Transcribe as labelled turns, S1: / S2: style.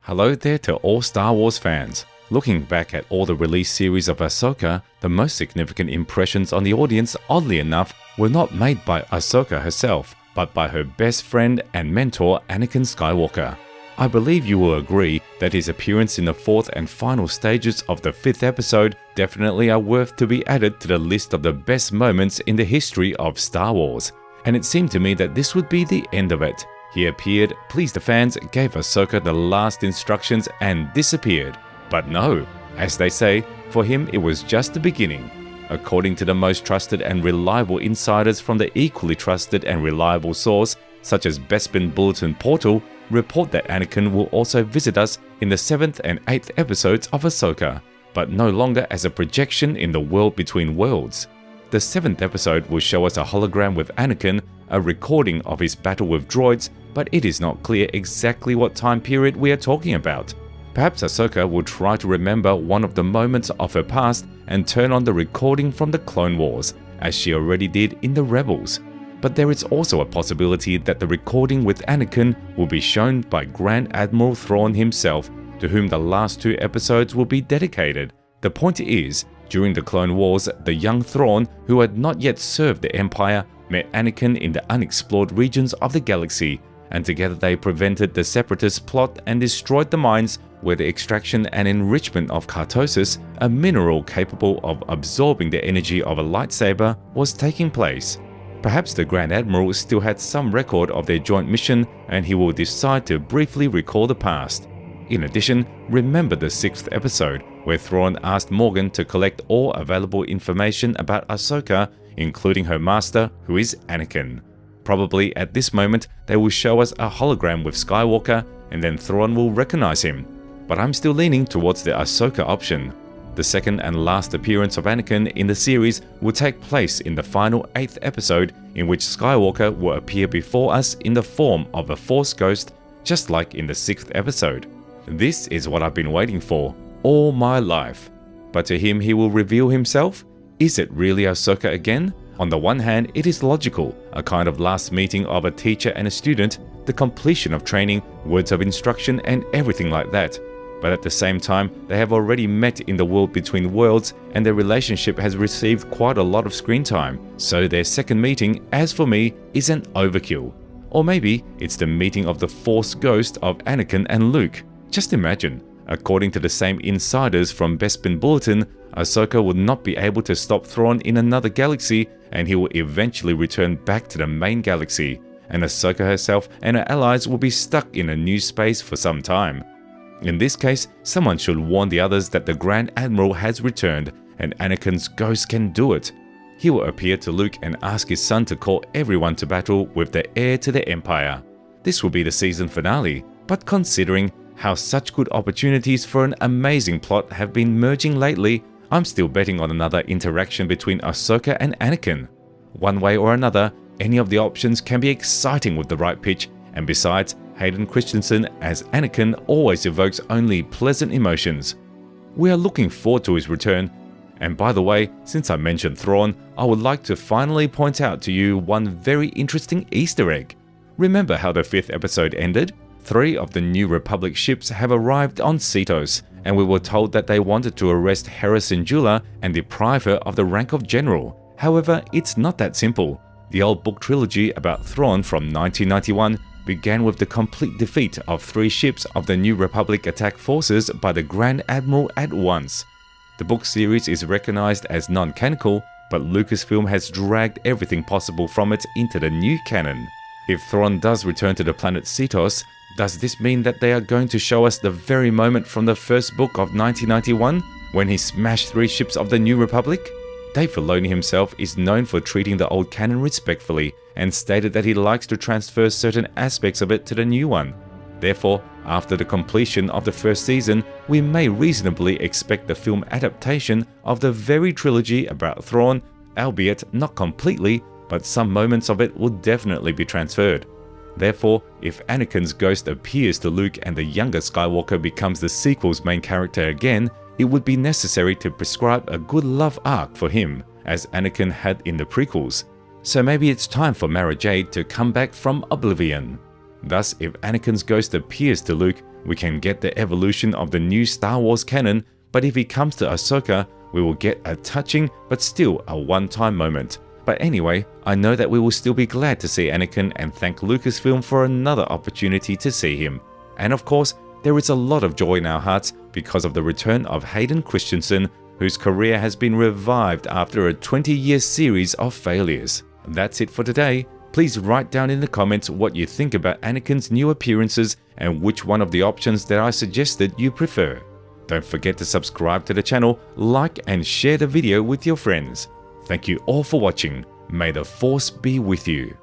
S1: Hello there to all Star Wars fans. Looking back at all the released series of Ahsoka, the most significant impressions on the audience, oddly enough, were not made by Ahsoka herself, but by her best friend and mentor Anakin Skywalker. I believe you will agree that his appearance in the fourth and final stages of the fifth episode definitely are worth to be added to the list of the best moments in the history of Star Wars. And it seemed to me that this would be the end of it. He appeared, pleased the fans, gave Ahsoka the last instructions and disappeared. But no, as they say, for him it was just the beginning. According to the most trusted and reliable insiders from the equally trusted and reliable source, such as Bespin Bulletin Portal, report that Anakin will also visit us in the 7th and 8th episodes of Ahsoka, but no longer as a projection in the world between worlds. The 7th episode will show us a hologram with Anakin, a recording of his battle with droids, but it is not clear exactly what time period we are talking about. Perhaps Ahsoka will try to remember one of the moments of her past and turn on the recording from the Clone Wars, as she already did in the Rebels. But there is also a possibility that the recording with Anakin will be shown by Grand Admiral Thrawn himself, to whom the last 2 episodes will be dedicated. The point is, during the Clone Wars, the young Thrawn, who had not yet served the Empire, met Anakin in the unexplored regions of the galaxy, and together they prevented the Separatist plot and destroyed the mines where the extraction and enrichment of Cartosis, a mineral capable of absorbing the energy of a lightsaber, was taking place. Perhaps the Grand Admiral still had some record of their joint mission and he will decide to briefly recall the past. In addition, remember the 6th episode, where Thrawn asked Morgan to collect all available information about Ahsoka, including her master, who is Anakin. Probably at this moment, they will show us a hologram with Skywalker, and then Thrawn will recognize him. But I'm still leaning towards the Ahsoka option. The second and last appearance of Anakin in the series will take place in the final 8th episode, in which Skywalker will appear before us in the form of a Force ghost, just like in the 6th episode. This is what I've been waiting for all my life. But to him he will reveal himself? Is it really Ahsoka again? On the one hand, it is logical, a kind of last meeting of a teacher and a student, the completion of training, words of instruction and everything like that. But at the same time, they have already met in the world between worlds and their relationship has received quite a lot of screen time, so their second meeting, as for me, is an overkill. Or maybe it's the meeting of the Force ghost of Anakin and Luke. Just imagine, according to the same insiders from Bespin Bulletin, Ahsoka would not be able to stop Thrawn in another galaxy and he will eventually return back to the main galaxy, and Ahsoka herself and her allies will be stuck in a new space for some time. In this case, someone should warn the others that the Grand Admiral has returned and Anakin's ghost can do it. He will appear to Luke and ask his son to call everyone to battle with the heir to the Empire. This will be the season finale, but considering how such good opportunities for an amazing plot have been merging lately, I'm still betting on another interaction between Ahsoka and Anakin. One way or another, any of the options can be exciting with the right pitch, and besides, Hayden Christensen as Anakin always evokes only pleasant emotions. We are looking forward to his return. And by the way, since I mentioned Thrawn, I would like to finally point out to you one very interesting Easter egg. Remember how the 5th episode ended? 3 of the New Republic ships have arrived on Cetos, and we were told that they wanted to arrest Hera Syndulla and deprive her of the rank of general. However, it's not that simple. The old book trilogy about Thrawn from 1991 began with the complete defeat of 3 ships of the New Republic attack forces by the Grand Admiral at once. The book series is recognized as non-canonical, but Lucasfilm has dragged everything possible from it into the new canon. If Thrawn does return to the planet Cetos, does this mean that they are going to show us the very moment from the first book of 1991, when he smashed 3 ships of the New Republic? Dave Filoni himself is known for treating the old canon respectfully, and stated that he likes to transfer certain aspects of it to the new one. Therefore, after the completion of the first season, we may reasonably expect the film adaptation of the very trilogy about Thrawn, albeit not completely, but some moments of it will definitely be transferred. Therefore, if Anakin's ghost appears to Luke and the younger Skywalker becomes the sequel's main character again, it would be necessary to prescribe a good love arc for him, as Anakin had in the prequels. So maybe it's time for Mara Jade to come back from oblivion. Thus, if Anakin's ghost appears to Luke, we can get the evolution of the new Star Wars canon, but if he comes to Ahsoka, we will get a touching but still a one-time moment. But anyway, I know that we will still be glad to see Anakin and thank Lucasfilm for another opportunity to see him. And of course, there is a lot of joy in our hearts because of the return of Hayden Christensen, whose career has been revived after a 20-year series of failures. That's it for today. Please write down in the comments what you think about Anakin's new appearances and which one of the options that I suggested you prefer. Don't forget to subscribe to the channel, like and share the video with your friends. Thank you all for watching. May the Force be with you.